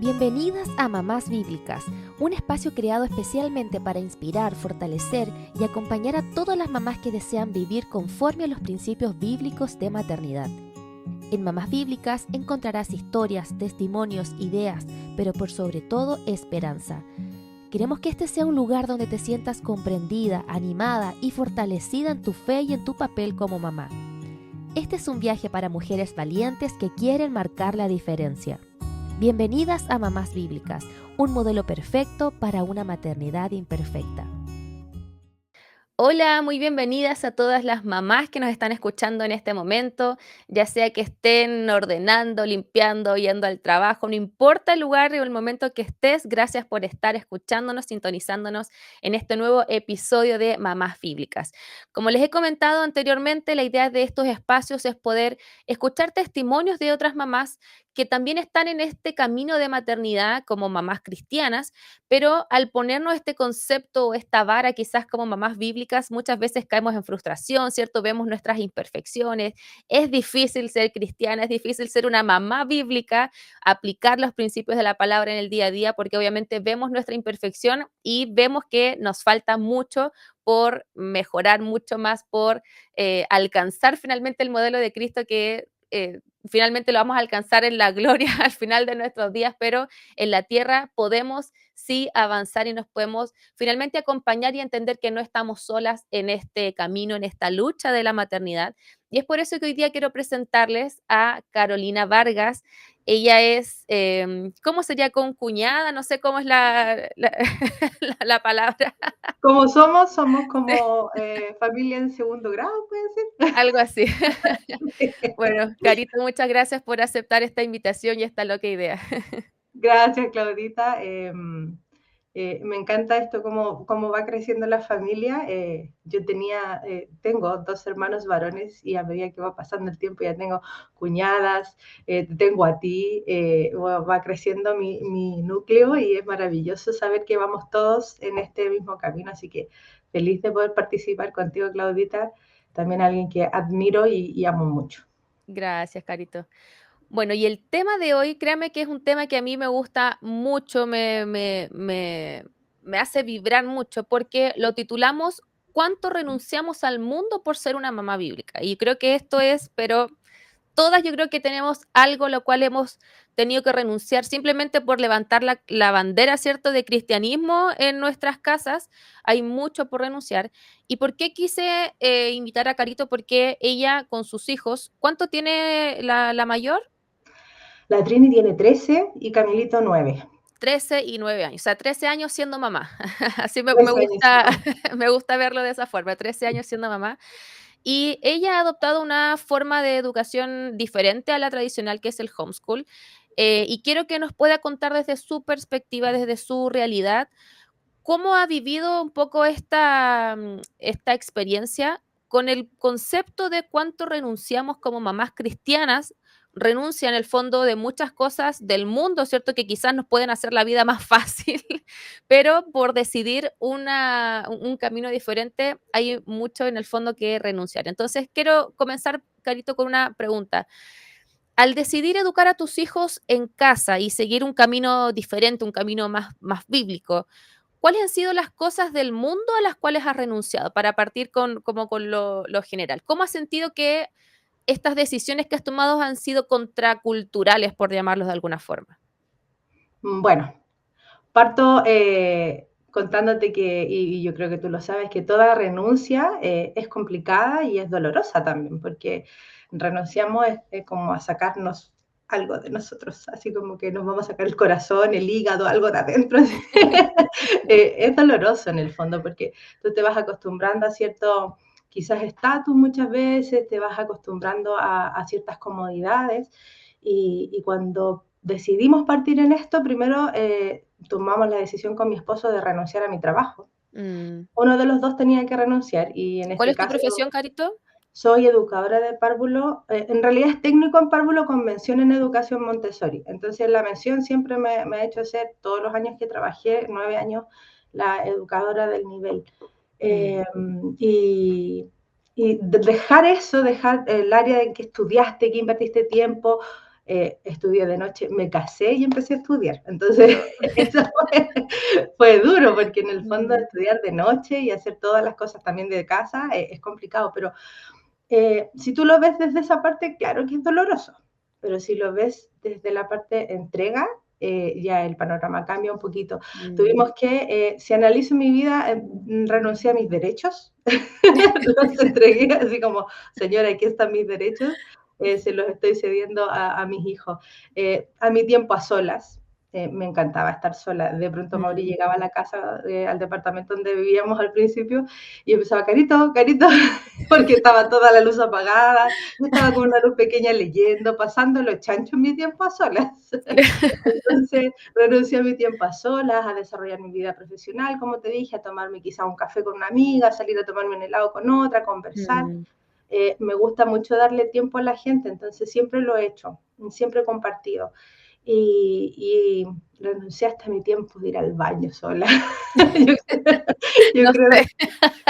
Bienvenidas a Mamás Bíblicas, un espacio creado especialmente para inspirar, fortalecer y acompañar a todas las mamás que desean vivir conforme a los principios bíblicos de maternidad. En Mamás Bíblicas encontrarás historias, testimonios, ideas, pero por sobre todo esperanza. Queremos que este sea un lugar donde te sientas comprendida, animada y fortalecida en tu fe y en tu papel como mamá. Este es un viaje para mujeres valientes que quieren marcar la diferencia. Bienvenidas a Mamás Bíblicas, un modelo perfecto para una maternidad imperfecta. Hola, muy bienvenidas a todas las mamás que nos están escuchando en este momento, ya sea que estén ordenando, limpiando, yendo al trabajo, no importa el lugar o el momento que estés, gracias por estar escuchándonos, sintonizándonos en este nuevo episodio de Mamás Bíblicas. Como les he comentado anteriormente, la idea de estos espacios es poder escuchar testimonios de otras mamás que también están en este camino de maternidad como mamás cristianas, pero al ponernos este concepto o esta vara quizás como mamás bíblicas, muchas veces caemos en frustración, ¿cierto? Vemos nuestras imperfecciones, es difícil ser cristiana, es difícil ser una mamá bíblica, aplicar los principios de la palabra en el día a día, porque obviamente vemos nuestra imperfección y vemos que nos falta mucho por mejorar, mucho más por alcanzar finalmente el modelo de Cristo que finalmente lo vamos a alcanzar en la gloria al final de nuestros días, pero en la tierra podemos sí avanzar y nos podemos finalmente acompañar y entender que no estamos solas en este camino, en esta lucha de la maternidad. Y es por eso que hoy día quiero presentarles a Carolina Vargas. Ella es, ¿cómo sería concuñada? No sé cómo es la palabra. Como somos como familia en segundo grado, ¿puede ser? Algo así. Bueno, Carito, muchas gracias por aceptar esta invitación y esta loca idea. Gracias, Claudita. Me encanta esto, cómo va creciendo la familia. Tengo dos hermanos varones y a medida que va pasando el tiempo ya tengo cuñadas, tengo a ti, va creciendo mi núcleo y es maravilloso saber que vamos todos en este mismo camino. Así que feliz de poder participar contigo, Claudita. También alguien que admiro y amo mucho. Gracias, Carito. Bueno, y el tema de hoy, créame que es un tema que a mí me gusta mucho, me hace vibrar mucho, porque lo titulamos ¿Cuánto renunciamos al mundo por ser una mamá bíblica? Y creo que esto es, pero todas yo creo que tenemos algo lo cual hemos tenido que renunciar simplemente por levantar la bandera, ¿cierto?, de cristianismo en nuestras casas. Hay mucho por renunciar. ¿Y por qué quise invitar a Carito? Porque ella con sus hijos, ¿cuánto tiene la mayor? La Trini tiene 13 y Camilito 9. 13 y 9 años, o sea, 13 años siendo mamá. Así me 13 años, sí, gusta, mamá. me gusta verlo de esa forma, 13 años siendo mamá. Y ella ha adoptado una forma de educación diferente a la tradicional, que es el homeschool. Y quiero que nos pueda contar desde su perspectiva, desde su realidad, cómo ha vivido un poco esta experiencia con el concepto de cuánto renunciamos como mamás cristianas, renuncia en el fondo de muchas cosas del mundo, ¿cierto? Que quizás nos pueden hacer la vida más fácil, pero por decidir un camino diferente hay mucho en el fondo que renunciar. Entonces, quiero comenzar, Carito, con una pregunta. Al decidir educar a tus hijos en casa y seguir un camino diferente, un camino más bíblico, ¿cuáles han sido las cosas del mundo a las cuales has renunciado? Para partir como con lo general. ¿Cómo has sentido que estas decisiones que has tomado han sido contraculturales, por llamarlos de alguna forma? Bueno, parto contándote y yo creo que tú lo sabes, que toda renuncia es complicada y es dolorosa también, porque renunciamos es como a sacarnos algo de nosotros, así como que nos vamos a sacar el corazón, el hígado, algo de adentro. Es doloroso en el fondo, porque tú te vas acostumbrando a cierto, quizás estatus muchas veces, te vas acostumbrando a ciertas comodidades y cuando decidimos partir en esto, primero tomamos la decisión con mi esposo de renunciar a mi trabajo. Mm. Uno de los dos tenía que renunciar y en ¿Cuál este es tu caso profesión, Carito? soy educadora de párvulo, en realidad es técnico en párvulo con mención en educación Montessori. Entonces la mención siempre me ha hecho ser, todos los años que trabajé, 9 años, la educadora del nivel. Mm. Eh, y dejar eso, dejar el área en que estudiaste, que invertiste tiempo, estudié de noche, me casé y empecé a estudiar. Entonces, No. eso fue duro, porque en el fondo Mm, estudiar de noche y hacer todas las cosas también de casa es complicado, pero si tú lo ves desde esa parte, claro que es doloroso, pero si lo ves desde la parte entrega, ya el panorama cambia un poquito. mm. Tuvimos que, si analizo mi vida, renuncié a mis derechos, los entregué así como, señora, aquí están mis derechos, se los estoy cediendo a mis hijos. A mi tiempo a solas, me encantaba estar sola. De pronto Mauri Mm. llegaba a la casa, al departamento donde vivíamos al principio, y empezaba, Carito, Carito, porque estaba toda la luz apagada, yo estaba con una luz pequeña leyendo, pasando los chanchos en mi tiempo a solas. Entonces, renuncié a mi tiempo a solas, a desarrollar mi vida profesional, como te dije, a tomarme quizá un café con una amiga, a salir a tomarme un helado con otra, conversar. Mm. Me gusta mucho darle tiempo a la gente, entonces siempre lo he hecho, siempre he compartido. Y renuncié hasta mi tiempo de ir al baño sola. Yo, yo No creo sé,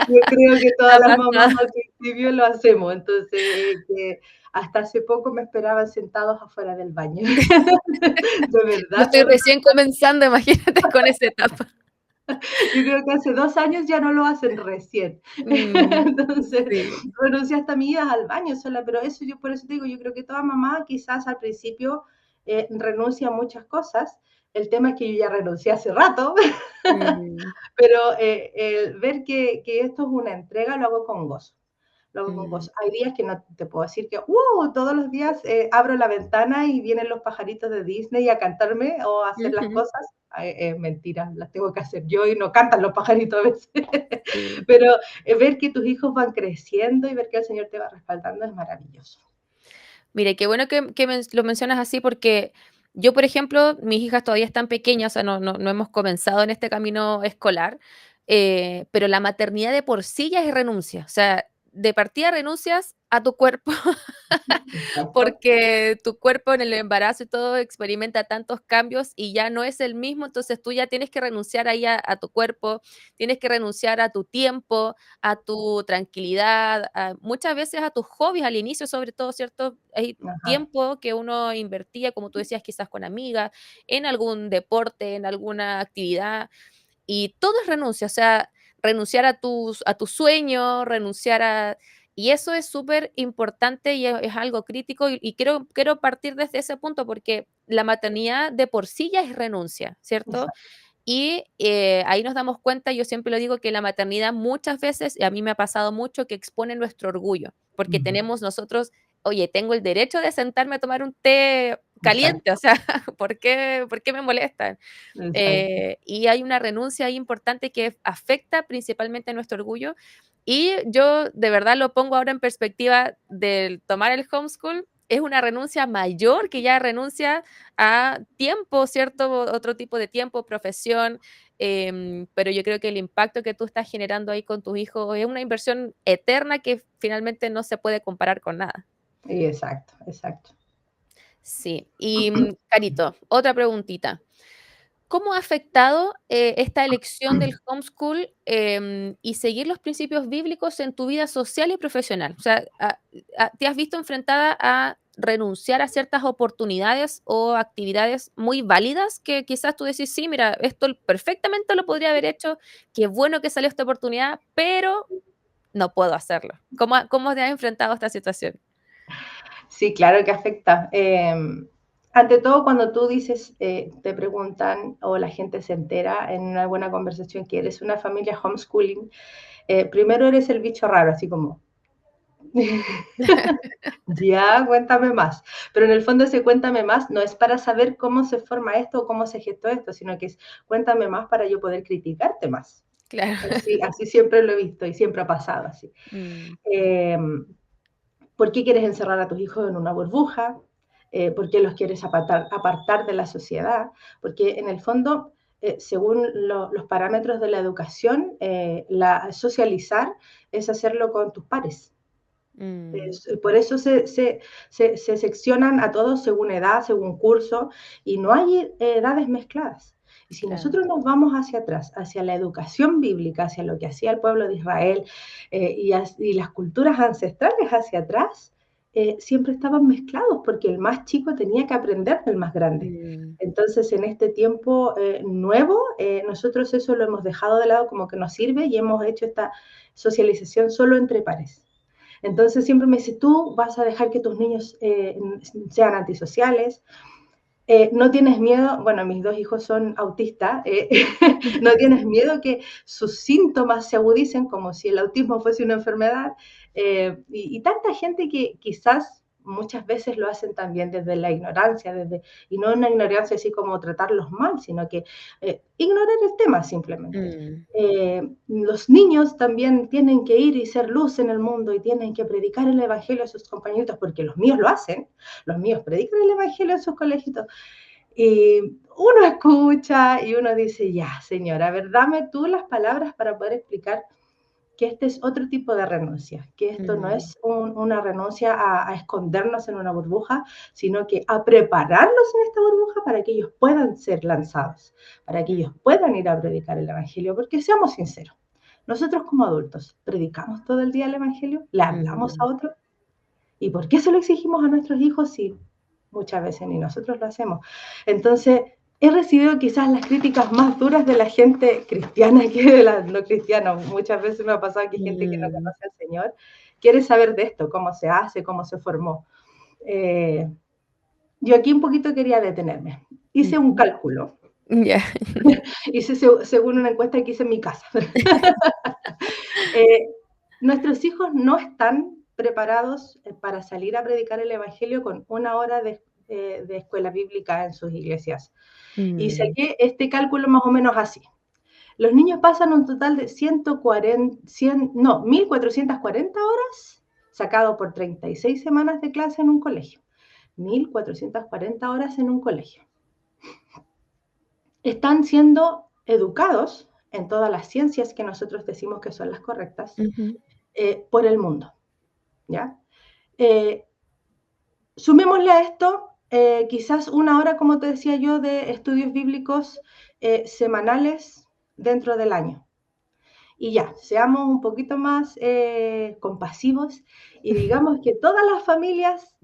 yo creo que me todas ha las mamás pasado. al principio lo hacemos, entonces, que hasta hace poco me esperaban sentados afuera del baño. De Yo verdad, estoy recién comenzando, imagínate con esa etapa. yo creo que hace 2 años ya no lo hacen recién. Mm, Entonces, sí. renuncié hasta mi ida al baño sola, pero eso yo por eso te digo, yo creo que toda mamá quizás al principio renuncia a muchas cosas. El tema es que yo ya renuncié hace rato, Mm, pero el ver que esto es una entrega lo hago con gozo. Lo hago con mm, gozo. Hay días que no te puedo decir que todos los días abro la ventana y vienen los pajaritos de Disney a cantarme o a hacer las ujú, cosas. Mentira, las tengo que hacer yo y no cantan los pajaritos a veces. sí. Pero ver que tus hijos van creciendo y ver que el Señor te va respaldando es maravilloso. Mire, qué bueno que lo mencionas así porque yo, por ejemplo, mis hijas todavía están pequeñas, o sea, no hemos comenzado en este camino escolar, pero la maternidad de por sí ya es renuncia. O sea, de partida renuncias a tu cuerpo, Exacto. porque tu cuerpo en el embarazo y todo experimenta tantos cambios y ya no es el mismo, entonces tú ya tienes que renunciar ahí a tu cuerpo, tienes que renunciar a tu tiempo, a tu tranquilidad, muchas veces a tus hobbies al inicio, sobre todo, ¿cierto? Hay Ajá. tiempo que uno invertía, como tú decías, quizás con amigas, en algún deporte, en alguna actividad, y todo es renuncia, o sea, renunciar a tus sueños, renunciar a y eso es súper importante y es algo crítico, y quiero partir desde ese punto, porque la maternidad de por sí ya es renuncia, ¿cierto? Exacto. Y, ahí nos damos cuenta, yo siempre lo digo, que la maternidad muchas veces, y a mí me ha pasado mucho, que expone nuestro orgullo, porque Ujú. tenemos nosotros, oye, tengo el derecho de sentarme a tomar un té caliente, o Exacto. sea, ¿por qué me molestan? Exacto. Y hay una renuncia ahí importante que afecta principalmente nuestro orgullo. Y yo de verdad lo pongo ahora en perspectiva del tomar el homeschool, es una renuncia mayor que ya renuncia a tiempo, ¿cierto? Otro tipo de tiempo, profesión, pero yo creo que el impacto que tú estás generando ahí con tus hijos es una inversión eterna que finalmente no se puede comparar con nada. Exacto, exacto. Sí. Y, Carito, otra preguntita. ¿Cómo ha afectado, esta elección del homeschool, y seguir los principios bíblicos en tu vida social y profesional? O sea, ¿te has visto enfrentada a renunciar a ciertas oportunidades o actividades muy válidas que quizás tú decís: "Sí, mira, esto perfectamente lo podría haber hecho, qué bueno que salió esta oportunidad, pero no puedo hacerlo"? ¿Cómo te has enfrentado a esta situación? Sí, claro que afecta. Ante todo, cuando tú dices, te preguntan o la gente se entera en una buena conversación que eres una familia homeschooling, primero eres el bicho raro, así como, ya, cuéntame más. Pero en el fondo ese cuéntame más no es para saber cómo se forma esto o cómo se gestó esto, sino que es cuéntame más para yo poder criticarte más. Claro. Así siempre lo he visto y siempre ha pasado así. Mm, Em, ¿Por qué quieres encerrar a tus hijos en una burbuja? ¿Por qué los quieres apartar de la sociedad? Porque en el fondo, según los parámetros de la educación, socializar es hacerlo con tus pares. mm, Por eso se seccionan a todos según edad, según curso, y no hay edades mezcladas. Y si claro. nosotros nos vamos hacia atrás, hacia la educación bíblica, hacia lo que hacía el pueblo de Israel y las culturas ancestrales hacia atrás, siempre estaban mezclados porque el más chico tenía que aprender del más grande. Mm, Entonces, en este tiempo nuevo, nosotros eso lo hemos dejado de lado como que nos sirve y hemos hecho esta socialización solo entre pares. Entonces siempre me dice, tú vas a dejar que tus niños sean antisociales, no tienes miedo, bueno, mis dos hijos son autistas, no tienes miedo que sus síntomas se agudicen como si el autismo fuese una enfermedad, y tanta gente que quizás muchas veces lo hacen también desde la ignorancia, y no una ignorancia así como tratarlos mal, sino que ignorar el tema simplemente. mm, Los niños también tienen que ir y ser luz en el mundo y tienen que predicar el Evangelio a sus compañeritos, porque los míos lo hacen, los míos predican el Evangelio en sus colegios. Y uno escucha y uno dice, ya, señora, a ver, dame tú las palabras para poder explicar que este es otro tipo de renuncia, que esto no mm, es una renuncia a escondernos en una burbuja, sino que a prepararlos en esta burbuja para que ellos puedan ser lanzados, para que mm, ellos puedan ir a predicar el Evangelio, porque seamos sinceros, nosotros como adultos predicamos todo el día el Evangelio, le hablamos a mm, otros, ¿y por qué se lo exigimos a nuestros hijos si muchas veces ni nosotros lo hacemos? Entonces, he recibido quizás las críticas más duras de la gente cristiana que de la no cristiana. Muchas veces me ha pasado que gente que no mm, conoce al Señor quiere saber de esto, cómo se hace, cómo se formó. Eh, yo aquí un poquito quería detenerme. Hice un ujú. cálculo, Ya. hice según una encuesta que hice en mi casa. Eh, nuestros hijos no están preparados para salir a predicar el Evangelio con una hora de escuela bíblica en sus iglesias. Y Mm, saqué este cálculo más o menos así. Los niños pasan un total de 140, 100, no, 1.440 horas sacado por 36 semanas de clase en un colegio. 1.440 horas en un colegio. Están siendo educados en todas las ciencias que nosotros decimos que son las correctas ujú, por el mundo. ¿Ya? Eh, Sumémosle a esto quizás una hora, como te decía yo, de estudios bíblicos semanales dentro del año. Y ya, seamos un poquito más compasivos y digamos que todas las familias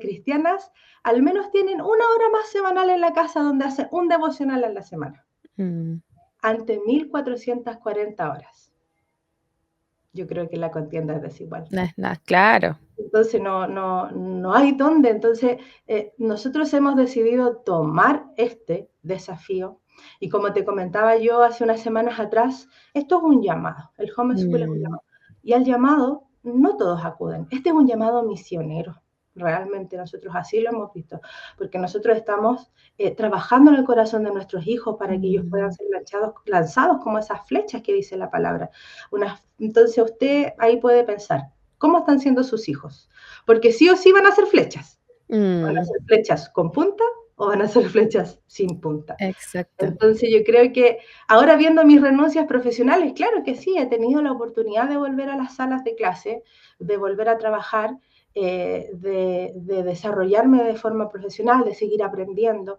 cristianas al menos tienen una hora más semanal en la casa donde hacen un devocional en la semana, mm. ante 1.440 horas. Yo creo que la contienda es desigual. No es nada, claro. Entonces no hay dónde. Entonces, nosotros hemos decidido tomar este desafío y como te comentaba yo hace unas semanas atrás, esto es un llamado, el homeschool es un Mm, llamado. Y al llamado no todos acuden. Este es un llamado misionero. Realmente nosotros así lo hemos visto, porque nosotros estamos trabajando en el corazón de nuestros hijos para que ellos puedan mm, ser lanzados como esas flechas que dice la palabra. Entonces usted ahí puede pensar, ¿cómo están siendo sus hijos? Porque sí o sí van a ser flechas. ¿Van a mm, ser flechas con punta o van a ser flechas sin punta? exacto. Entonces yo creo que ahora viendo mis renuncias profesionales, claro que sí, he tenido la oportunidad de volver a las salas de clase, de volver a trabajar, de desarrollarme de forma profesional, de seguir aprendiendo,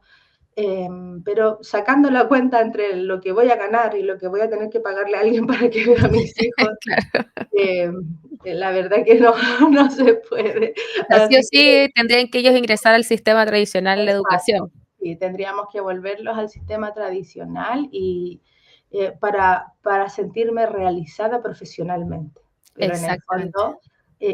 pero sacando la cuenta entre lo que voy a ganar y lo que voy a tener que pagarle a alguien para que vea a mis hijos, Claro. eh, la verdad que no, no se puede. O sea, sí o Así que, sí tendrían que ellos ingresar al sistema tradicional de exacto, educación. sí, tendríamos que volverlos al sistema tradicional y para sentirme realizada profesionalmente. Pero en el Exactamente. fondo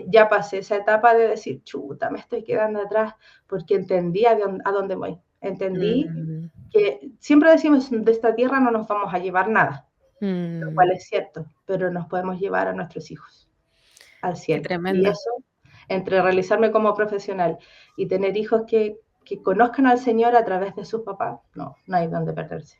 ya pasé esa etapa de decir, chuta, me estoy quedando atrás porque entendí a dónde voy. Entendí Mm, que siempre decimos, de esta tierra no nos vamos a llevar nada, lo mm, cual es cierto, pero nos podemos llevar a nuestros hijos al qué cielo. Y tremendo. eso, entre realizarme como profesional y tener hijos que conozcan al Señor a través de sus papás, no hay donde perderse.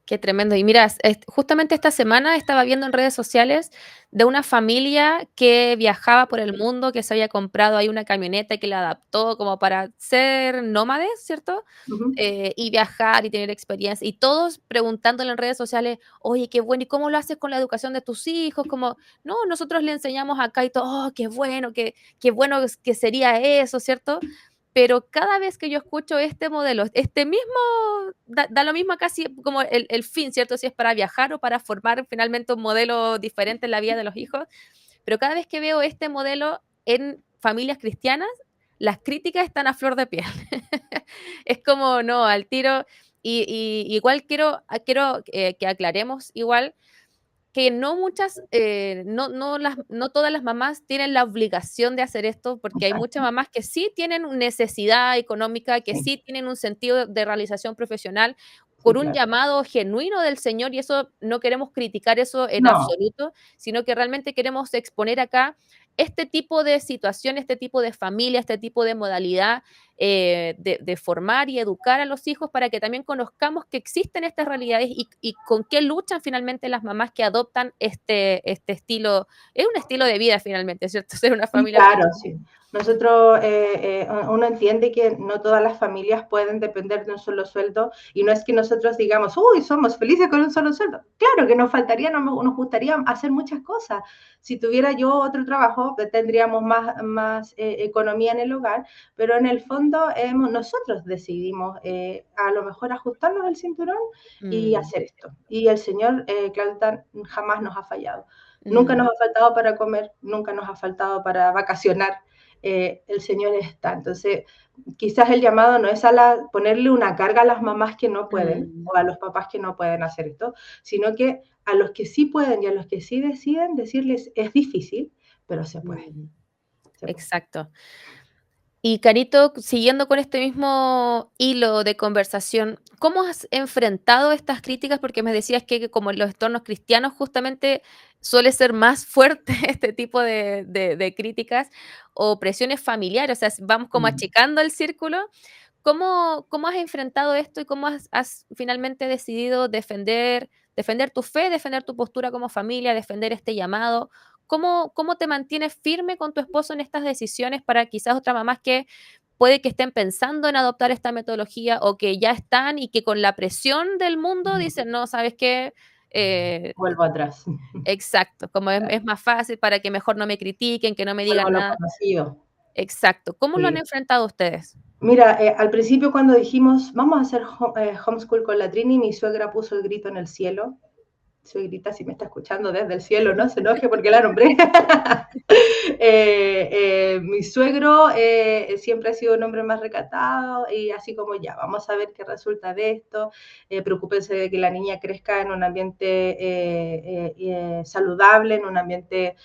Qué tremendo. Y mira, justamente esta semana estaba viendo en redes sociales de una familia que viajaba por el mundo, que se había comprado ahí una camioneta que la adaptó como para ser nómades, ¿cierto? Ujú. Y viajar y tener experiencia. Y todos preguntándole en redes sociales, oye, qué bueno, ¿y cómo lo haces con la educación de tus hijos? Como, no, nosotros le enseñamos acá y todo, oh, qué bueno que sería eso, ¿cierto? Pero cada vez que yo escucho este modelo, este mismo, da lo mismo casi como el fin, ¿cierto? Si es para viajar o para formar finalmente un modelo diferente en la vida de los hijos, pero cada vez que veo este modelo, en familias cristianas, las críticas están a flor de piel. Es como, no, al tiro. Y igual quiero que aclaremos igual que no muchas, no todas las mamás tienen la obligación de hacer esto, porque hay muchas Exacto, mamás que sí tienen necesidad económica, que sí, sí tienen un sentido de realización profesional sí, por un claro. llamado genuino del Señor, y eso no queremos criticar eso en No, absoluto, sino que realmente queremos exponer acá este tipo de situación, este tipo de familia, este tipo de modalidad de formar y educar a los hijos para que también conozcamos que existen estas realidades y con qué luchan finalmente las mamás que adoptan este estilo, es un estilo de vida finalmente, ¿cierto? Ser una sí, familia claro, cristiana. sí. Nosotros, uno entiende que no todas las familias pueden depender de un solo sueldo y no es que nosotros digamos, uy, somos felices con un solo sueldo. Claro que nos faltaría, nos gustaría hacer muchas cosas. Si tuviera yo otro trabajo, tendríamos más economía en el hogar, pero en el fondo nosotros decidimos a lo mejor ajustarnos el cinturón y Mm, hacer esto. Y el Señor, Claudia, jamás nos ha fallado. Nunca mm, nos ha faltado para comer, nunca nos ha faltado para vacacionar. El Señor está. Entonces, quizás el llamado no es ponerle una carga a las mamás que no pueden mm, o a los papás que no pueden hacer esto, sino que a los que sí pueden y a los que sí deciden decirles es difícil, pero se puede, mm, se puede. exacto. Y Carito, siguiendo con este mismo hilo de conversación, ¿cómo has enfrentado estas críticas? Porque me decías que como en los entornos cristianos justamente suele ser más fuerte este tipo de críticas o presiones familiares, o sea, vamos como Mm. achicando el círculo. ¿Cómo has enfrentado esto y cómo has finalmente decidido defender tu fe, defender tu postura como familia, defender este llamado? ¿Cómo te mantienes firme con tu esposo en estas decisiones para quizás otras mamás que puede que estén pensando en adoptar esta metodología o que ya están y que con la presión del mundo dicen, no, ¿sabes qué? Eh, Vuelvo atrás, exacto, como es más fácil para que mejor no me critiquen, que no me vuelvo a digan lo nada. conocido. Exacto. ¿Cómo lo han Sí. enfrentado ustedes? Mira, al principio cuando dijimos, vamos a hacer homeschool con la Trini, mi suegra puso el grito en el cielo. Suegrita, si me está escuchando desde el cielo, no se enoje porque la nombré. Mi suegro siempre ha sido un hombre más recatado y así como ya, vamos a ver qué resulta de esto. Preocúpense de que la niña crezca en un ambiente saludable, en un ambiente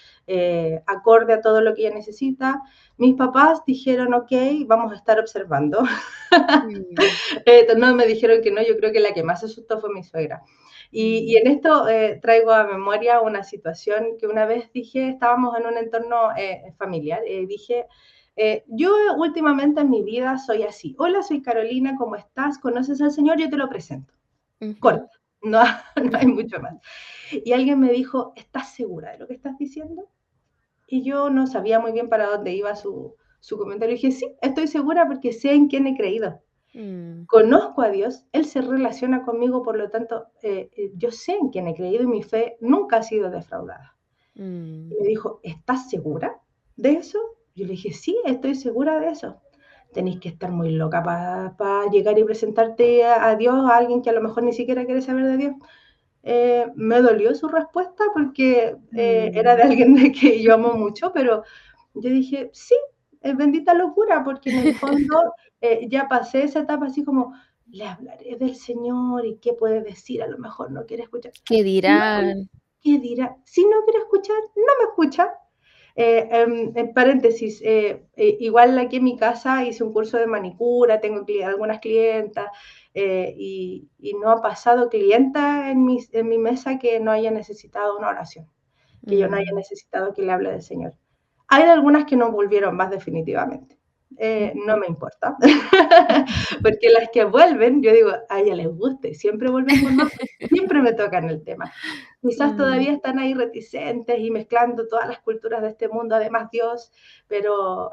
acorde a todo lo que ella necesita. Mis papás dijeron, ok, vamos a estar observando. Mm, No me dijeron que no, yo creo que la que más se asustó fue mi suegra. Y mm, en esto traigo a memoria una situación que una vez dije, estábamos en un entorno familiar, dije, yo últimamente en mi vida soy así. Hola, soy Carolina, ¿cómo estás? ¿Conoces al Señor? Yo te lo presento. ujú. Corta, no, no hay mucho más. Y alguien me dijo, ¿estás segura de lo que estás diciendo? Y yo no sabía muy bien para dónde iba su comentario. Y dije, sí, estoy segura porque sé en quién he creído. Mm, Conozco a Dios, Él se relaciona conmigo, por lo tanto, yo sé en quién he creído y mi fe nunca ha sido defraudada. mm, Y me dijo, ¿estás segura de eso? Yo le dije, sí, estoy segura de eso. Tenéis que estar muy loca para llegar y presentarte a Dios, a alguien que a lo mejor ni siquiera quiere saber de Dios. Me dolió su respuesta porque era de mm. alguien de que yo amo mucho, pero yo dije, sí, es bendita locura, porque en el fondo ya pasé esa etapa así como, le hablaré del Señor y qué puede decir, a lo mejor no quiere escuchar. ¿Qué Si no, dirán? ¿qué dirá? Si no quiere escuchar, no me escucha. En paréntesis, igual aquí en mi casa hice un curso de manicura, tengo algunas clientas y no ha pasado clienta en mi mesa que no haya necesitado una oración, que yo no haya Mm, necesitado que le hable del Señor. Hay algunas que no volvieron más definitivamente. mm, No me importa, porque las que vuelven, yo digo, a ella les gusta y siempre vuelven con más, porque siempre me tocan el tema. Quizás mm, todavía están ahí reticentes y mezclando todas las culturas de este mundo, además Dios, pero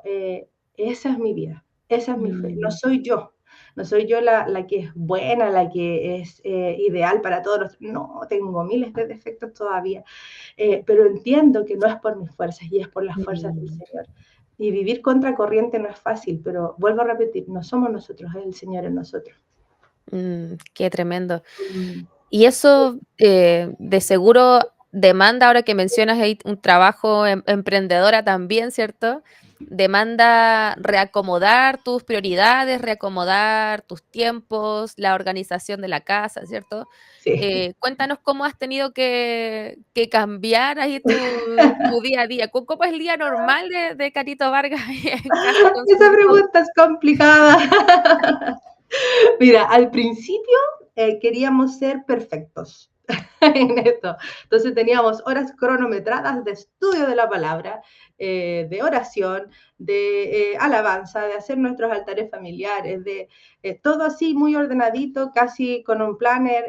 esa es mi vida, esa es mi fe. No mm, soy yo, no soy yo la que es buena, la que es ideal para todos los... No, tengo miles de defectos todavía, pero entiendo que no es por mis fuerzas y es por las fuerzas del mm, Señor. Y vivir contra corriente no es fácil, pero vuelvo a repetir, no somos nosotros, es el Señor en nosotros. qué tremendo. Mm, Y eso, de seguro demanda, ahora que mencionas ahí un trabajo emprendedora también, ¿cierto? Demanda reacomodar tus prioridades, reacomodar tus tiempos, la organización de la casa, ¿cierto? Sí. Cuéntanos cómo has tenido que cambiar ahí tu día a día. ¿Cómo es el día normal de Carito Vargas ahí en casa con sus Esa hijos? pregunta es complicada. Mira, al principio queríamos ser perfectos en esto. Entonces teníamos horas cronometradas de estudio de la palabra, de oración, de alabanza, de hacer nuestros altares familiares, de todo así muy ordenadito, casi con un planner.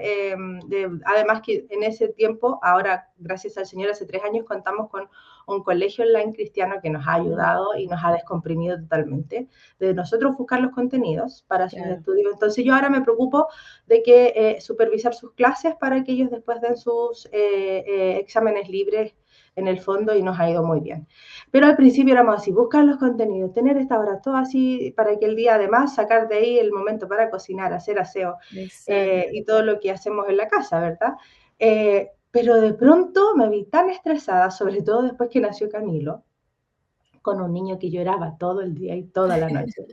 Además que en ese tiempo, ahora gracias al Señor, hace 3 años contamos con un colegio online cristiano que nos ha Mm, ayudado y nos ha descomprimido totalmente de nosotros buscar los contenidos para sus claro, estudios. Entonces yo ahora me preocupo de que supervisar sus clases para que ellos después den sus exámenes libres en el fondo y nos ha ido muy bien. Pero al principio éramos así, buscar los contenidos, tener esta hora todo así para que el día además sacar de ahí el momento para cocinar, hacer aseo exacto. y todo lo que hacemos en la casa, ¿verdad? Pero de pronto me vi tan estresada, sobre todo después que nació Camilo, con un niño que lloraba todo el día y toda la noche,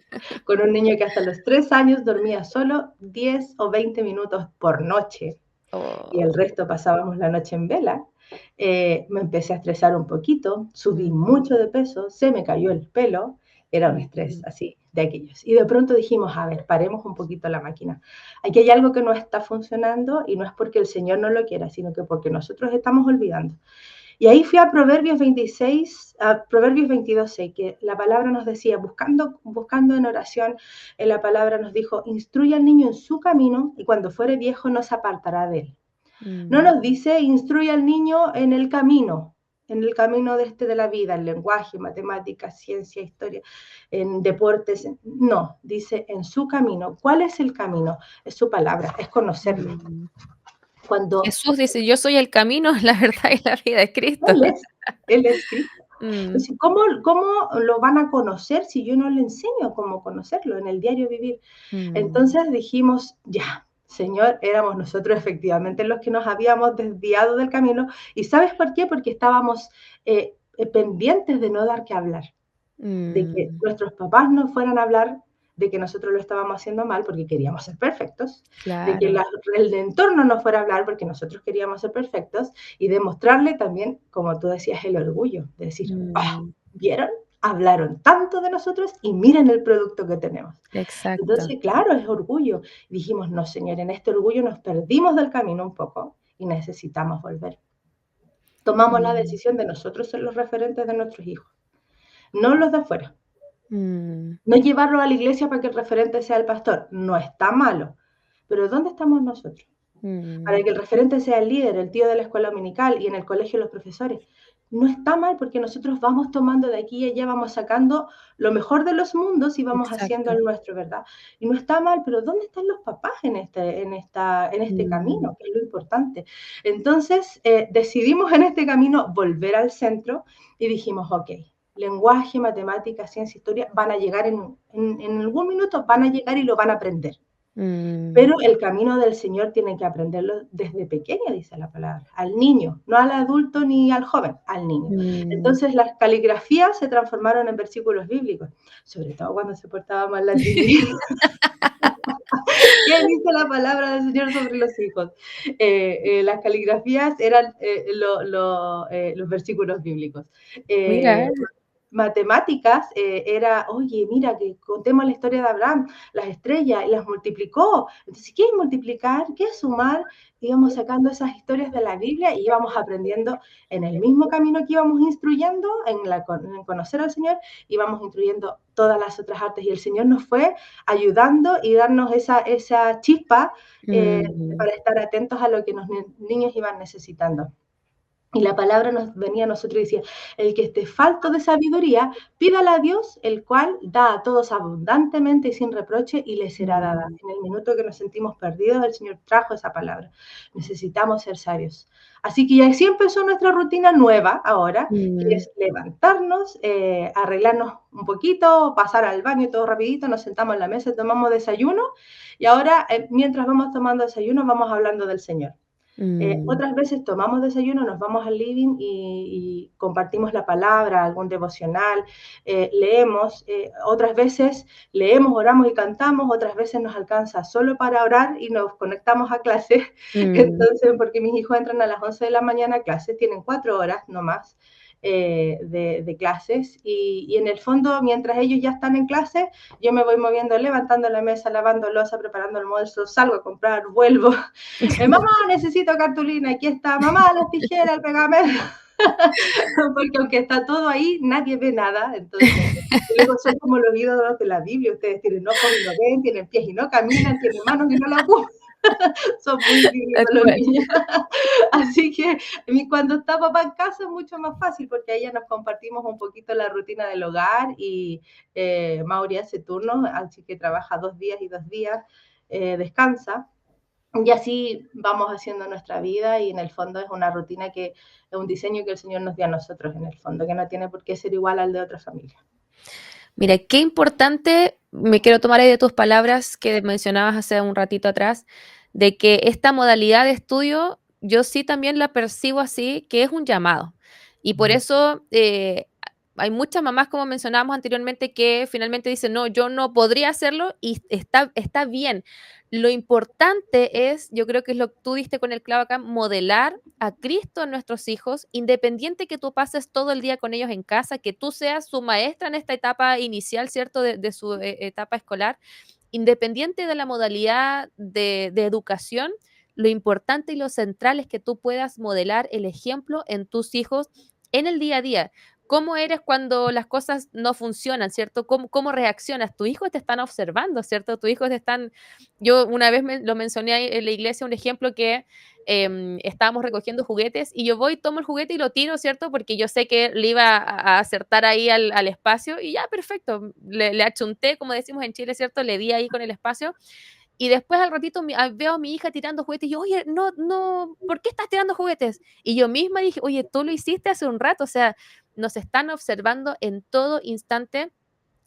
con un niño que hasta los 3 años dormía solo 10 o 20 minutos por noche y el Oh, resto pasábamos la noche en vela. Me empecé a estresar un poquito, subí mm, mucho de peso, se me cayó el pelo, era un estrés mm, así de aquellos. Y de pronto dijimos, a ver, paremos un poquito la máquina. Aquí hay algo que no está funcionando y no es porque el Señor no lo quiera, sino que porque nosotros estamos olvidando. Y ahí fui a Proverbios 26, a Proverbios 22:6, que la palabra nos decía, buscando en oración, la palabra nos dijo, instruye al niño en su camino y cuando fuere viejo no se apartará de él. No mm, nos dice, instruye al niño en el camino de la vida, en lenguaje, matemáticas, ciencia, historia, en deportes. No, dice en su camino. ¿Cuál es el camino? Es su palabra, es conocerlo. mm. Cuando Jesús dice: "Yo soy el camino, la verdad y la vida", es Cristo. Él es, Él es Cristo. Mm, Entonces, ¿cómo lo van a conocer si yo no le enseño cómo conocerlo en el diario vivir? mm, Entonces dijimos, ya, Señor, éramos nosotros efectivamente los que nos habíamos desviado del camino. ¿Y sabes por qué? Porque estábamos pendientes de no dar que hablar, de que mm, nuestros papás no fueran a hablar de que nosotros lo estábamos haciendo mal porque queríamos ser perfectos, de que claro. el entorno no fuera a hablar porque nosotros queríamos ser perfectos y demostrarle también, como tú decías, el orgullo, de decir, ah, Mm, ¿vieron? Hablaron tanto de nosotros y miren el producto que tenemos. exacto. Entonces, claro, es orgullo. Dijimos, no, Señor, en este orgullo nos perdimos del camino un poco y necesitamos volver. Tomamos la Mm, decisión de nosotros ser los referentes de nuestros hijos, no los de afuera. mm, No llevarlo a la iglesia para que el referente sea el pastor, no está malo, pero ¿dónde estamos nosotros? Para mm, que el referente sea el líder, el tío de la escuela dominical y en el colegio los profesores. No está mal porque nosotros vamos tomando de aquí y allá, vamos sacando lo mejor de los mundos y vamos haciendo exacto. el nuestro, ¿verdad? Y no está mal, pero ¿dónde están los papás en este Mm, camino? Que es lo importante. Entonces, decidimos en este camino volver al centro y dijimos, ok, lenguaje, matemáticas, ciencia, historia, van a llegar en algún minuto, van a llegar y lo van a aprender. mm, Pero el camino del Señor tiene que aprenderlo desde pequeña, dice la palabra, al niño, no al adulto ni al joven, al niño. mm. Entonces las caligrafías se transformaron en versículos bíblicos, sobre todo cuando se portaba mal la Trini. ¿Qué dice la palabra del Señor sobre los hijos? Las caligrafías eran los versículos bíblicos. Mira, Eh, Matemáticas era, oye, mira, que contemos la historia de Abraham, las estrellas, y las multiplicó. Entonces, ¿qué es multiplicar? ¿Qué es sumar? Íbamos sacando esas historias de la Biblia y íbamos aprendiendo en el mismo camino que íbamos instruyendo en conocer al Señor, íbamos instruyendo todas las otras artes y el Señor nos fue ayudando y darnos esa chispa mm, para estar atentos a lo que los niños iban necesitando. Y la palabra nos venía a nosotros y decía, el que esté falto de sabiduría, pídala a Dios, el cual da a todos abundantemente y sin reproche y le será dada. mm, En el minuto que nos sentimos perdidos, el Señor trajo esa palabra. Necesitamos ser sabios. Así que así empezó nuestra rutina nueva ahora, que mm. es levantarnos, arreglarnos un poquito, pasar al baño todo rapidito, nos sentamos en la mesa, tomamos desayuno y ahora, mientras vamos tomando desayuno, vamos hablando del Señor. Mm, Otras veces tomamos desayuno, nos vamos al living y compartimos la palabra, algún devocional, leemos, otras veces leemos, oramos y cantamos, otras veces nos alcanza solo para orar y nos conectamos a clases. mm, Entonces, porque mis hijos entran a las 11 de la mañana a clase, tienen 4 horas no más de clases y en el fondo, mientras ellos ya están en clase, yo me voy moviendo, levantando la mesa, lavando losa, preparando almuerzo, salgo a comprar, vuelvo. Mamá, necesito cartulina, aquí está, mamá, las tijeras, el pegamento. Porque aunque está todo ahí, nadie ve nada. Entonces, luego son como los ídolos de la Biblia. Ustedes tienen ojos y no ven, tienen pies y no caminan, tienen manos y no la ocupan. Son muy bíblicos tal los cual. niños. Así que cuando está papá en casa es mucho más fácil porque ahí ya nos compartimos un poquito la rutina del hogar y Mauri hace turnos, así que trabaja 2 días y 2 días, descansa. Y así vamos haciendo nuestra vida y en el fondo es una rutina que es un diseño que el Señor nos dio a nosotros en el fondo, que no tiene por qué ser igual al de otra familia. Mira, qué importante, me quiero tomar ahí de tus palabras que mencionabas hace un ratito atrás, de que esta modalidad de estudio, yo sí también la percibo así, que es un llamado. Y por eso hay muchas mamás, como mencionábamos anteriormente, que finalmente dicen, no, yo no podría hacerlo y está bien. Lo importante es, yo creo que es lo que tú diste con el clavo acá, modelar a Cristo en nuestros hijos, independiente que tú pases todo el día con ellos en casa, que tú seas su maestra en esta etapa inicial, ¿cierto?, de su etapa escolar, independiente de la modalidad de educación, lo importante y lo central es que tú puedas modelar el ejemplo en tus hijos en el día a día. ¿Cómo eres cuando las cosas no funcionan, cierto? ¿Cómo reaccionas? Tus hijos te están observando, ¿cierto? Tus hijos te están... Yo una vez lo mencioné ahí en la iglesia, un ejemplo que estábamos recogiendo juguetes y yo voy, tomo el juguete y lo tiro, ¿cierto? Porque yo sé que le iba a acertar ahí al espacio y ya, perfecto. Le achunté, como decimos en Chile, ¿cierto? Le di ahí con el espacio y después al ratito veo a mi hija tirando juguetes y yo, oye, no, no, ¿por qué estás tirando juguetes? Y yo misma dije, oye, tú lo hiciste hace un rato, o sea, nos están observando en todo instante.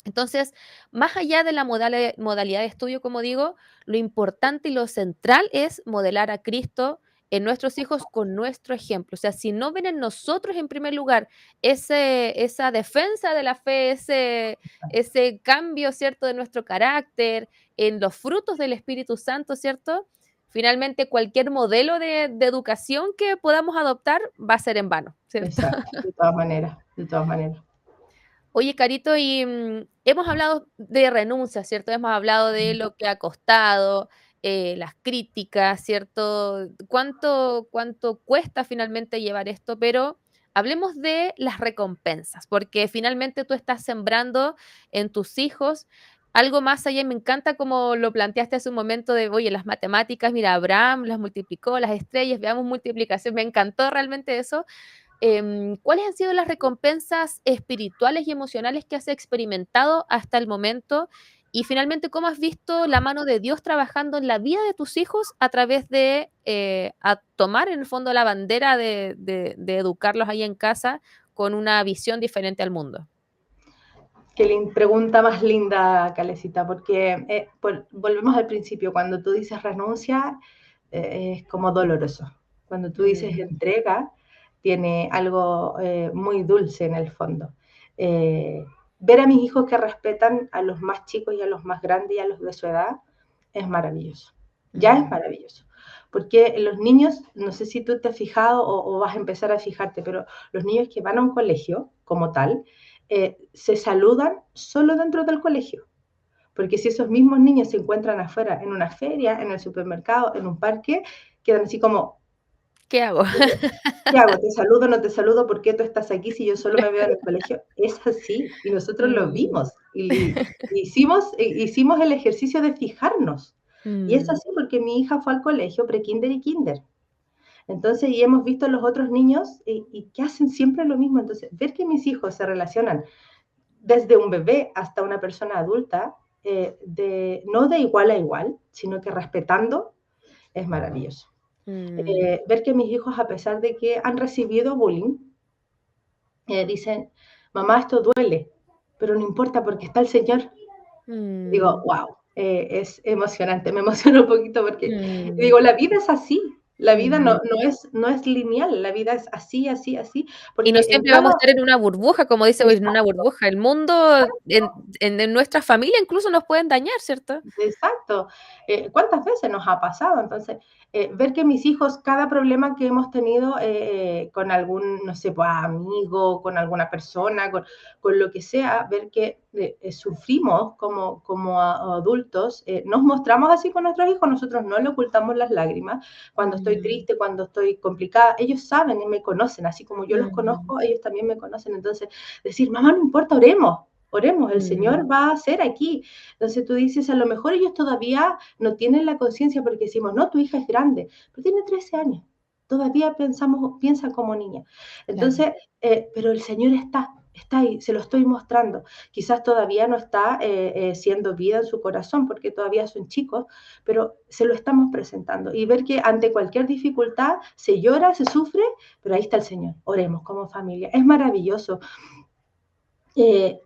Entonces, más allá de la modalidad de estudio, como digo, lo importante y lo central es modelar a Cristo en nuestros hijos con nuestro ejemplo. O sea, si no ven en nosotros en primer lugar esa defensa de la fe, ese cambio, ¿cierto?, de nuestro carácter, en los frutos del Espíritu Santo, ¿cierto? Finalmente, cualquier modelo de educación que podamos adoptar va a ser en vano, ¿cierto? Exacto, de todas maneras, de todas maneras. Oye, Carito, y hemos hablado de renuncia, ¿cierto? Hemos hablado de lo que ha costado, las críticas, ¿cierto? ¿Cuánto cuesta finalmente llevar esto? Pero hablemos de las recompensas, porque finalmente tú estás sembrando en tus hijos algo más allá. Y me encanta como lo planteaste hace un momento de, oye, las matemáticas, mira, Abraham las multiplicó, las estrellas, veamos multiplicación. Me encantó realmente eso. ¿Cuáles han sido las recompensas espirituales y emocionales que has experimentado hasta el momento? Y finalmente, ¿cómo has visto la mano de Dios trabajando en la vida de tus hijos a través de a tomar en el fondo la bandera de educarlos ahí en casa con una visión diferente al mundo? Qué pregunta más linda, Calecita, porque volvemos al principio, cuando tú dices renuncia, es como doloroso. Cuando tú dices Mm, entrega, tiene algo muy dulce en el fondo. Eh, Ver a mis hijos que respetan a los más chicos y a los más grandes y a los de su edad es maravilloso. Ya es mm, maravilloso. Porque los niños, no sé si tú te has fijado o vas a empezar a fijarte, pero los niños que van a un colegio como tal, se saludan solo dentro del colegio. Porque si esos mismos niños se encuentran afuera, en una feria, en el supermercado, en un parque, quedan así como, ¿qué hago? ¿qué hago? ¿Te saludo, no te saludo? ¿Por qué tú estás aquí si yo solo me veo en el colegio? Es así, y nosotros lo Mm, vimos, y hicimos el ejercicio de fijarnos. Y es mm, así porque mi hija fue al colegio pre-kinder y kinder. Entonces, y hemos visto a los otros niños y que hacen siempre lo mismo. Entonces, ver que mis hijos se relacionan desde un bebé hasta una persona adulta, no de igual a igual, sino que respetando, es maravilloso. mm, Ver que mis hijos, a pesar de que han recibido bullying, dicen, mamá, esto duele, pero no importa porque está el Señor. Digo, mm, wow, es emocionante, me emociona un poquito porque mm, digo, la vida es así. La vida Mm. no es lineal, la vida es así, así, así, Y no porque en siempre vamos a cada estar en una burbuja, como dice, en una exacto. burbuja. El mundo en nuestra familia incluso nos pueden dañar, ¿cierto? Exacto. ¿Cuántas veces nos ha pasado? Entonces, ver que mis hijos, cada problema que hemos tenido con algún, no sé, pues, amigo, con alguna persona, con lo que sea, ver que sufrimos como adultos, nos mostramos así con nuestros hijos, nosotros no le ocultamos las lágrimas. Cuando estoy Mm, triste, cuando estoy complicada, ellos saben y me conocen, así como yo los mm, conozco, ellos también me conocen. Entonces, decir, mamá, no importa, oremos. Oremos, el mm, Señor va a hacer aquí. Entonces tú dices, a lo mejor ellos todavía no tienen la conciencia porque decimos, no, tu hija es grande, pero tiene 13 años, todavía piensa como niña. claro. Entonces, pero el Señor está ahí, se lo estoy mostrando. Quizás todavía no está siendo vida en su corazón porque todavía son chicos, pero se lo estamos presentando. Y ver que ante cualquier dificultad se llora, se sufre, pero ahí está el Señor. Oremos como familia. Es maravilloso. Eh,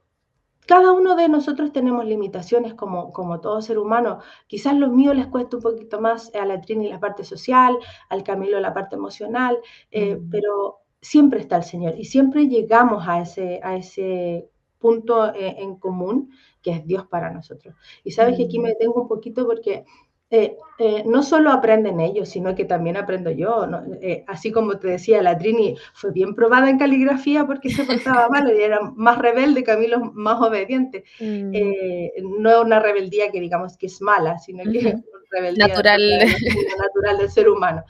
Cada uno de nosotros tenemos limitaciones como todo ser humano. Quizás los míos les cuesta un poquito más a la Trini la parte social, al Camilo la parte emocional, Mm, pero siempre está el Señor y siempre llegamos a ese punto en común que es Dios para nosotros. Y sabes que aquí me mm. detengo un poquito porque no solo aprenden ellos, sino que también aprendo yo, ¿no? Así como te decía, la Trini fue bien probada en caligrafía porque se portaba mal y era más rebelde, Camilo es más obediente. Mm, No es una rebeldía que digamos que es mala, sino que es ujú. una rebeldía Natural. propia de la natural del ser humano.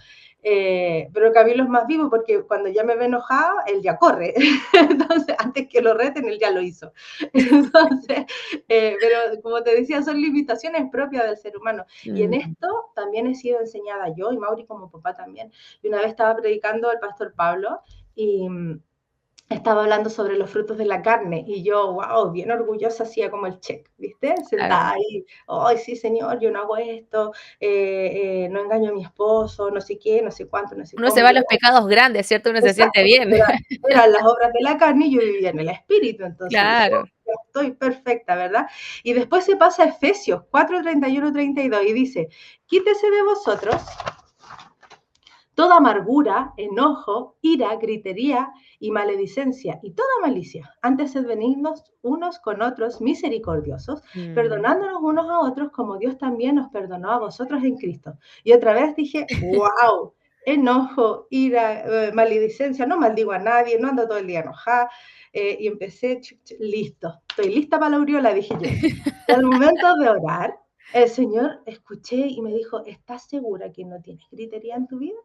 Pero Camilo es más vivo porque cuando ya me ve enojada, él ya corre. Entonces, antes que lo reten, él ya lo hizo. Entonces, pero como te decía, son limitaciones propias del ser humano. Y en Mm, esto también he sido enseñada yo y Mauri como papá también. Y una vez estaba predicando el pastor Pablo y estaba hablando sobre los frutos de la carne y yo, wow, bien orgullosa, hacía como el check, ¿viste? claro. Sentada ahí, ay, sí, señor, yo no hago esto, no engaño a mi esposo, no sé qué, no sé cuánto, no sé Uno cómo. se Y va a yo, los pecados grandes, ¿cierto? Uno se siente exacto, bien. porque eran las obras de la carne y yo vivía en el espíritu, entonces dije, Claro. ya estoy perfecta, ¿verdad? Y después se pasa a Efesios 4, 31, 32 y dice, quítese de vosotros toda amargura, enojo, ira, gritería y maledicencia y toda malicia. Antes sed benignos unos con otros, misericordiosos, Mm. perdonándonos unos a otros como Dios también nos perdonó a vosotros en Cristo. Y otra vez dije, wow, enojo, ira, maledicencia, no maldigo a nadie, no ando todo el día enojada. Y empecé, listo, estoy lista para la aureola, dije yo. Y al momento de orar, el Señor escuché y me dijo, ¿estás segura que no tienes gritería en tu vida?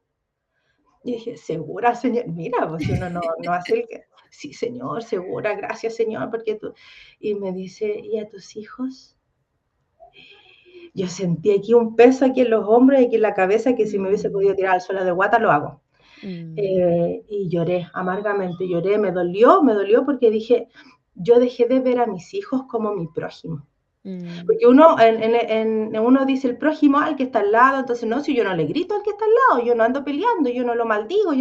Y dije, ¿segura, señor? Mira, pues si uno no hace el que, sí, señor, segura, gracias, señor, porque tú... Y me dice, ¿y a tus hijos? Yo sentí aquí un peso aquí en los hombros y aquí en la cabeza que si me hubiese Mm, podido tirar al suelo de guata, lo hago. mm, Y lloré, amargamente lloré, me dolió porque dije, yo dejé de ver a mis hijos como mi prójimo. mm, Porque uno, uno dice el prójimo al que está al lado, entonces no, si yo no le grito al que está al lado, yo no ando peleando, yo no lo maldigo,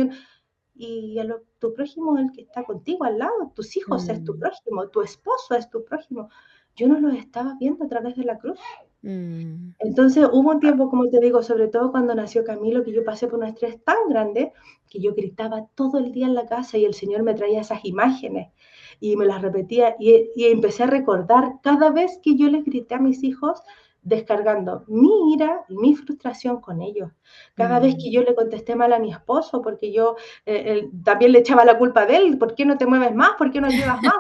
y tu prójimo es el que está contigo al lado, tus hijos es tu mm, prójimo, tu esposo es tu prójimo. Yo no los estaba viendo a través de la cruz. mm, Entonces hubo un tiempo, como te digo, sobre todo cuando nació Camilo, que yo pasé por un estrés tan grande que yo gritaba todo el día en la casa y el Señor me traía esas imágenes y me las repetía y empecé a recordar cada vez que yo les grité a mis hijos descargando mi ira y mi frustración con ellos. Cada vez mm. que yo le contesté mal a mi esposo, porque yo también le echaba la culpa de él, ¿por qué no te mueves más? ¿Por qué no ayudas más?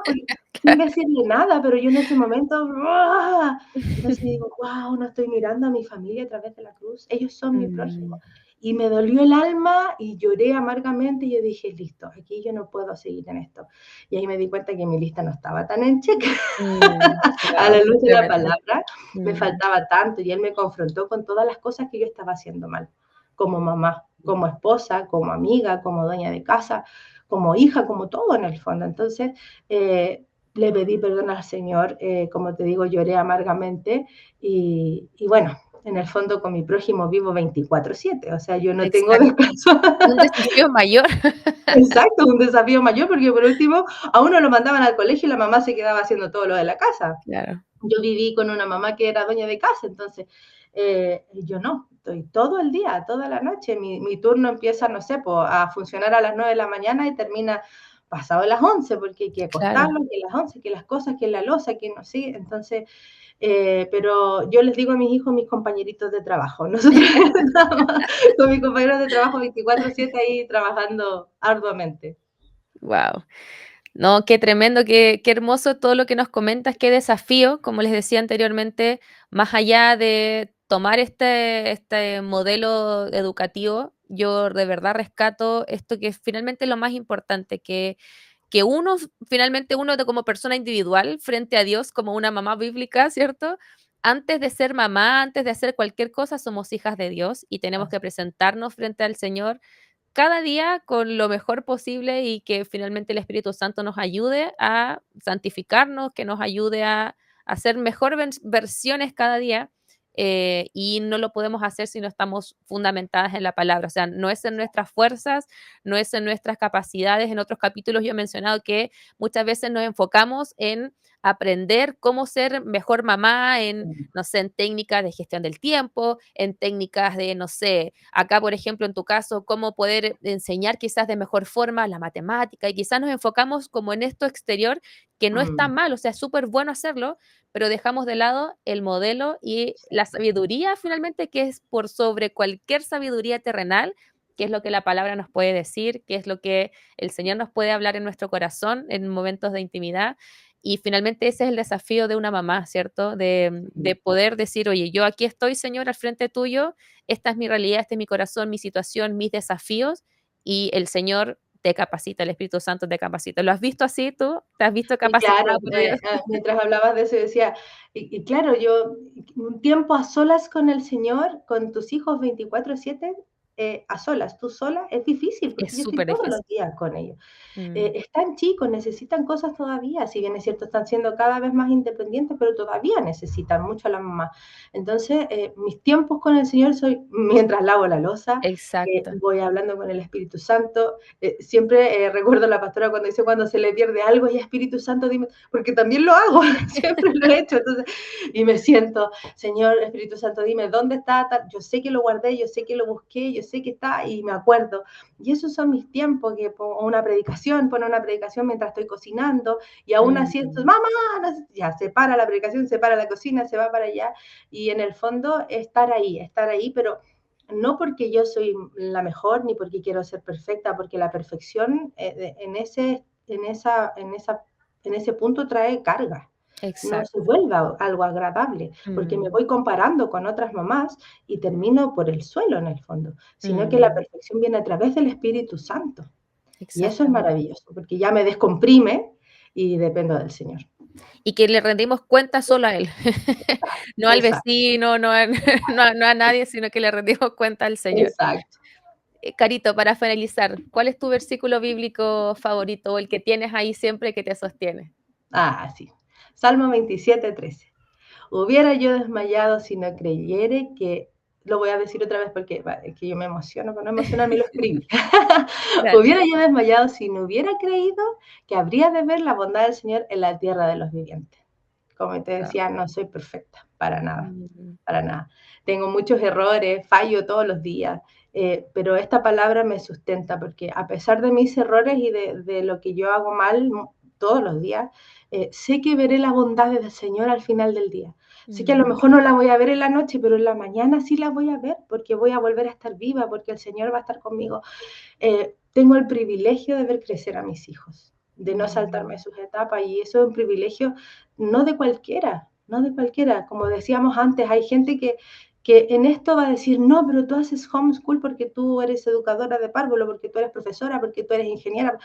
Sin decirle nada, pero yo en ese momento, ¡ah! Entonces digo, wow, no estoy mirando a mi familia a través de la cruz, ellos son mi prójimo. Mm, Y me dolió el alma y lloré amargamente y yo dije, listo, aquí yo no puedo seguir en esto. Y ahí me di cuenta que mi lista no estaba tan en cheque. A claro, la luz de la tremendo. palabra, me Mm, faltaba tanto y él me confrontó con todas las cosas que yo estaba haciendo mal, como mamá, como esposa, como amiga, como dueña de casa, como hija, como todo en el fondo. Entonces, le pedí perdón al Señor, como te digo, lloré amargamente y bueno, en el fondo con mi prójimo vivo 24/7, o sea, yo no tengo exacto. descanso. Un desafío mayor. Exacto, un desafío mayor porque por último a uno lo mandaban al colegio y la mamá se quedaba haciendo todo lo de la casa. Claro. Yo viví con una mamá que era dueña de casa, entonces Yo no, estoy todo el día, toda la noche. Mi turno empieza, no sé, po, a funcionar a las 9 de la mañana y termina pasado las 11 porque hay que Claro. acostarlo, que las 11 que las cosas, que la loza, que no sé. Entonces, pero yo les digo a mis hijos, mis compañeritos de trabajo. Nosotros estamos con mis compañeros de trabajo 24/7 ahí trabajando arduamente. Guau. No, qué tremendo, qué hermoso todo lo que nos comentas, qué desafío, como les decía anteriormente, más allá de tomar este modelo educativo, yo de verdad rescato esto que es finalmente lo más importante, que uno, finalmente uno de como persona individual frente a Dios, como una mamá bíblica, ¿cierto? Antes de ser mamá, antes de hacer cualquier cosa, somos hijas de Dios y tenemos que presentarnos frente al Señor cada día con lo mejor posible y que finalmente el Espíritu Santo nos ayude a santificarnos, que nos ayude a hacer mejor versiones cada día. Y no lo podemos hacer si no estamos fundamentadas en la palabra. O sea, no es en nuestras fuerzas, no es en nuestras capacidades. En otros capítulos yo he mencionado que muchas veces nos enfocamos en aprender cómo ser mejor mamá, en, no sé, en técnicas de gestión del tiempo, en técnicas de, no sé, acá, por ejemplo, en tu caso, cómo poder enseñar quizás de mejor forma la matemática y quizás nos enfocamos como en esto exterior, que no está Mm, mal, o sea, es súper bueno hacerlo, pero dejamos de lado el modelo y la sabiduría finalmente, que es por sobre cualquier sabiduría terrenal, que es lo que la palabra nos puede decir, que es lo que el Señor nos puede hablar en nuestro corazón en momentos de intimidad. Y finalmente ese es el desafío de una mamá, ¿cierto? De sí. poder decir, oye, yo aquí estoy, Señor, al frente tuyo, esta es mi realidad, este es mi corazón, mi situación, mis desafíos, y el Señor te capacita, el Espíritu Santo te capacita. ¿Lo has visto así tú? ¿Te has visto Y claro, capacitada por Dios? mientras hablabas de eso, decía, y claro, yo, un tiempo a solas con el Señor, con tus hijos 24/7, a solas, tú sola, es difícil, Es porque yo estoy súper todos los difícil. días con ellos. Mm, Están chicos, necesitan cosas todavía, si bien es cierto, están siendo cada vez más independientes, pero todavía necesitan mucho a la mamá. Entonces, mis tiempos con el Señor soy mientras lavo la loza, exacto. voy hablando con el Espíritu Santo. Siempre recuerdo a la pastora cuando dice, cuando se le pierde algo, y Espíritu Santo, dime, porque también lo hago, siempre lo he hecho. Entonces, y me siento, Señor Espíritu Santo, dime, ¿dónde está? Yo sé que lo guardé, yo sé que lo busqué, yo sé que está, y me acuerdo. Y esos son mis tiempos, que pongo una predicación, pone una predicación mientras estoy cocinando, y aún así esto, Mm, mamá, no sé, ya se para la predicación, se para la cocina, se va para allá, y en el fondo estar ahí, pero no porque yo soy la mejor, ni porque quiero ser perfecta, porque la perfección en ese punto trae carga. No se exacto. vuelva algo agradable, porque me Mm, voy comparando con otras mamás y termino por el suelo en el fondo, sino que la mm, perfección viene a través del Espíritu Santo. Y eso es exactamente. maravilloso, porque ya me descomprime y dependo del Señor. Y que le rendimos cuenta solo a Él, no al Exacto, vecino, no a no a nadie, sino que le rendimos cuenta al Señor. exacto. Carito, para finalizar, ¿cuál es tu versículo bíblico favorito o el que tienes ahí siempre que te sostiene? Ah, sí. Salmo 27:13. Hubiera yo desmayado si no creyere que, lo voy a decir otra vez porque es que yo me emociono, con no emocionarme lo escribí. Claro, Hubiera yo desmayado si no hubiera creído que habría de ver la bondad del Señor en la tierra de los vivientes. Como te guau. decía, no soy perfecta, para nada, Mm, para nada. Tengo muchos errores, fallo todos los días, pero esta palabra me sustenta porque a pesar de mis errores y de lo que yo hago mal todos los días, sé que veré la bondad del Señor al final del día. Sé que a lo mm, mejor no la voy a ver en la noche, pero en la mañana sí la voy a ver porque voy a volver a estar viva, porque el Señor va a estar conmigo. Tengo el privilegio de ver crecer a mis hijos, de no saltarme mm, sus etapas, y eso es un privilegio no de cualquiera, no de cualquiera. Como decíamos antes, hay gente que en esto va a decir, no, pero tú haces homeschool porque tú eres educadora de párvulo, porque tú eres profesora, porque tú eres ingeniera,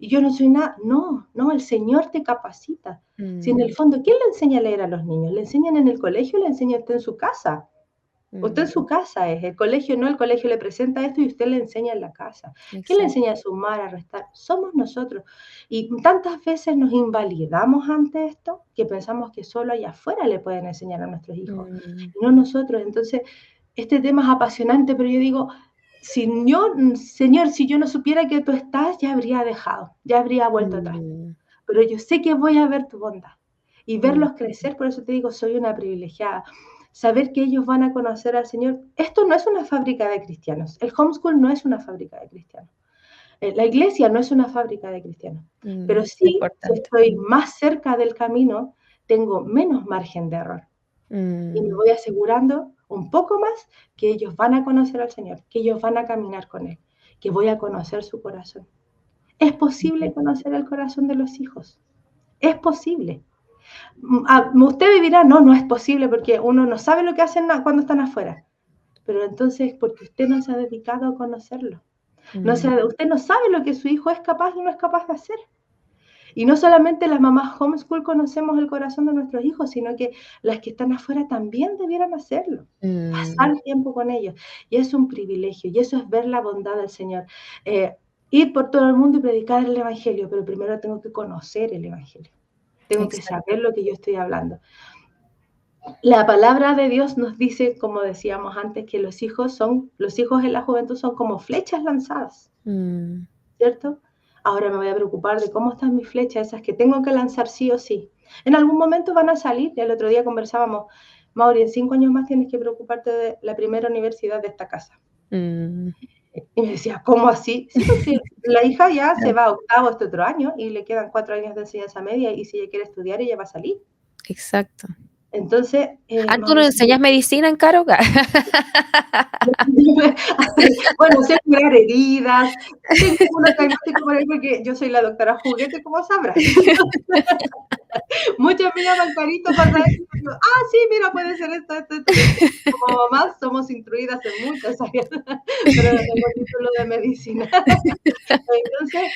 y yo no soy nada. No, no, el Señor te capacita. Si en el mm, fondo, ¿quién le enseña a leer a los niños? ¿Le enseñan en el colegio o le enseña usted en su casa? Usted en mm, su casa es, el colegio no, el colegio le presenta esto y usted le enseña en la casa. ¿Quién le exacto. enseña a sumar, a restar? Somos nosotros. Y tantas veces nos invalidamos ante esto que pensamos que solo allá afuera le pueden enseñar a nuestros hijos, Mm, y no nosotros. Entonces, este tema es apasionante, pero yo digo, si yo, Señor, si yo no supiera que tú estás, ya habría dejado, ya habría vuelto atrás. mm, Pero yo sé que voy a ver tu bondad y mm, verlos crecer, por eso te digo, soy una privilegiada. saber que ellos van a conocer al Señor. Esto no es una fábrica de cristianos. El homeschool no es una fábrica de cristianos. La iglesia no es una fábrica de cristianos. Pero Qué sí, si importante. estoy más cerca del camino, tengo menos margen de error. Y me Mm, voy asegurando un poco más que ellos van a conocer al Señor, que ellos van a caminar con Él, que voy a conocer su corazón. Es posible conocer el corazón de los hijos. Es posible. Usted dirá, no, no es posible porque uno no sabe lo que hacen cuando están afuera. Pero entonces, porque usted no se ha dedicado a conocerlo. mm, Usted no sabe lo que su hijo es capaz y no es capaz de hacer. Y no solamente las mamás homeschool conocemos el corazón de nuestros hijos, sino que las que están afuera también debieran hacerlo. mm, Pasar tiempo con ellos. Y es un privilegio. Y eso es ver la bondad del Señor. Ir por todo el mundo y predicar el Evangelio, pero primero tengo que conocer el Evangelio. Tengo que exacto. saber lo que yo estoy hablando. La palabra de Dios nos dice, como decíamos antes, que los hijos en la juventud son como flechas lanzadas, Mm, ¿cierto? Ahora me voy a preocupar de cómo están mis flechas, esas que tengo que lanzar sí o sí. En algún momento van a salir. El otro día conversábamos, Mauri, en 5 años más tienes que preocuparte de la primera universidad de esta casa. mm. Y me decía, ¿cómo así? Sí, porque la hija ya se va a octavo este otro año y le quedan 4 años de enseñanza media y si ella quiere estudiar, ella va a salir. Exacto. Entonces, ¿Tú no Mauricio, enseñas medicina en Caro? bueno, sé curar heridas, tengo unos diagnósticos por ahí porque yo soy la doctora juguete, como sabrás. Muchos me llaman Carito para saber que yo, sí, mira, puede ser esto, porque como mamás somos instruidas en muchas áreas, pero no tengo título de medicina. Entonces,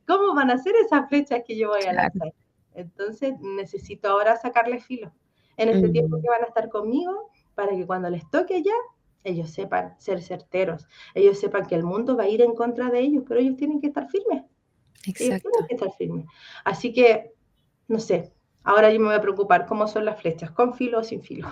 ¿cómo van a ser esas flechas que yo voy a Claro. lanzar? Entonces, necesito ahora sacarles filo en este tiempo Mm, que van a estar conmigo para que cuando les toque ya, ellos sepan ser certeros, ellos sepan que el mundo va a ir en contra de ellos, pero ellos tienen que estar firmes, ellos tienen exacto. que estar firmes. Así que, no sé, ahora yo me voy a preocupar cómo son las flechas, con filo o sin filo.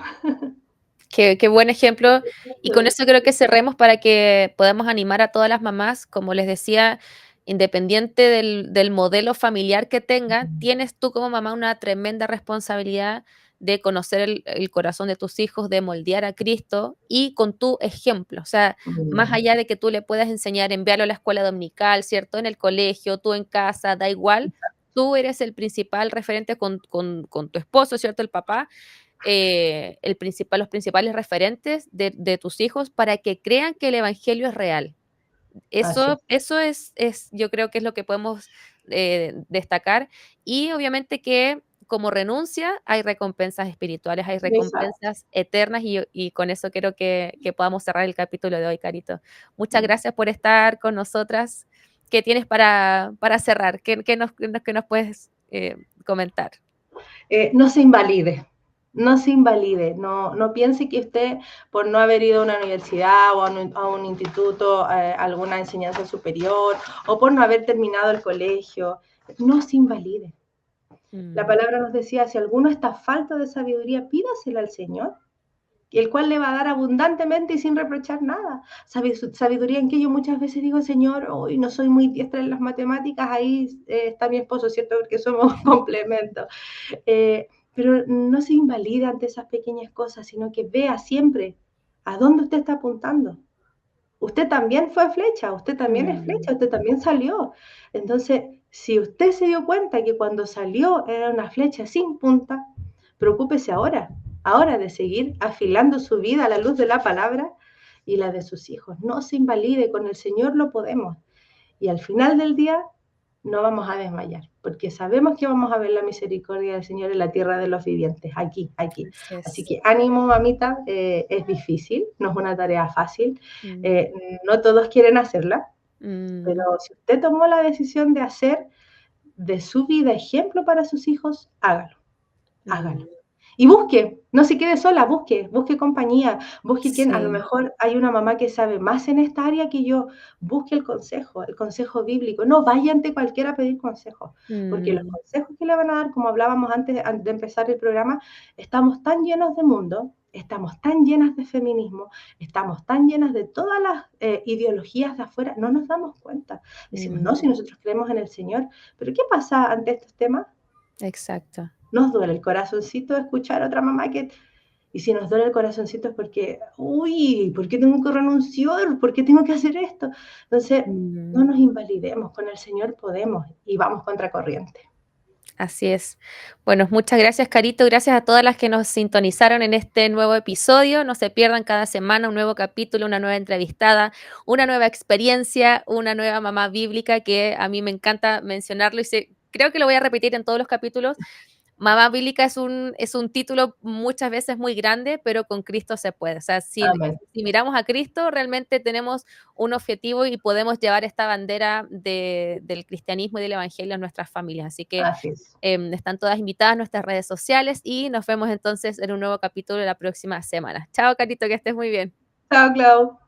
Qué buen ejemplo. Y con eso creo que cerremos para que podamos animar a todas las mamás. Como les decía, independiente del modelo familiar que tengan, tienes tú como mamá una tremenda responsabilidad de conocer el corazón de tus hijos, de moldear a Cristo y con tu ejemplo. O sea, más Mm, allá de que tú le puedas enseñar, enviarlo a la escuela dominical, ¿cierto? En el colegio, tú en casa, da igual. Tú eres el principal referente con tu esposo, ¿cierto? El papá, los principales referentes de tus hijos para que crean que el evangelio es real. así es. Eso yo creo que es lo que podemos destacar. Y obviamente que como renuncia hay recompensas espirituales, hay Exacto. recompensas eternas y con eso quiero que podamos cerrar el capítulo de hoy, Carito. Muchas gracias por estar con nosotras. ¿Qué tienes para cerrar? ¿Qué nos puedes comentar? No se invalide, no se invalide, no piense que usted, por no haber ido a una universidad o a un instituto, alguna enseñanza superior, o por no haber terminado el colegio, no se invalide. La Mm, palabra nos decía, si alguno está falto de sabiduría, pídasela al Señor, el cual le va a dar abundantemente y sin reprochar nada. Sabiduría en que yo muchas veces digo, Señor, hoy no soy muy diestra en las matemáticas, ahí está mi esposo, ¿cierto? Porque somos complementos. Pero no se invalida ante esas pequeñas cosas, sino que vea siempre a dónde usted está apuntando. Usted también fue flecha, usted también es mm, flecha, usted también salió. Entonces, si usted se dio cuenta que cuando salió era una flecha sin punta, preocúpese ahora de seguir afilando su vida a la luz de la palabra y la de sus hijos. No se invalide, con el Señor lo podemos. Y al final del día no vamos a desmayar, porque sabemos que vamos a ver la misericordia del Señor en la tierra de los vivientes, aquí. así Así es. que ánimo, mamita, es difícil, no es una tarea fácil, Mm, eh, no todos quieren hacerla, pero mm, si usted tomó la decisión de hacer de su vida ejemplo para sus hijos, hágalo. mm, Y busque, no se quede sola, busque compañía, busque quien, a lo sí. mejor hay una mamá que sabe más en esta área que yo, busque el consejo bíblico, no vaya ante cualquiera a pedir consejo, porque los Mm, consejos que le van a dar, como hablábamos antes de empezar el programa, estamos tan llenos de mundo, estamos tan llenas de feminismo, estamos tan llenas de todas las ideologías de afuera, no nos damos cuenta. Decimos, mm, no, si nosotros creemos en el Señor, pero ¿qué pasa ante estos temas? exacto. Nos duele el corazoncito de escuchar a otra mamá que Y si nos duele el corazoncito es porque, uy, ¿por qué tengo que renunciar? ¿Por qué tengo que hacer esto? Entonces, no Mm. nos invalidemos, con el Señor podemos y vamos contra corriente. Así es. Bueno, muchas gracias, Carito. Gracias a todas las que nos sintonizaron en este nuevo episodio. No se pierdan cada semana un nuevo capítulo, una nueva entrevistada, una nueva experiencia, una nueva mamá bíblica que a mí me encanta mencionarlo y creo que lo voy a repetir en todos los capítulos. Mamá bíblica es un título muchas veces muy grande, pero con Cristo se puede. O sea, Amén. si miramos a Cristo, realmente tenemos un objetivo y podemos llevar esta bandera del cristianismo y del evangelio a nuestras familias. Así que Así es. están todas invitadas a nuestras redes sociales y nos vemos entonces en un nuevo capítulo la próxima semana. Chao, Carito, que estés muy bien. Chao, Clau.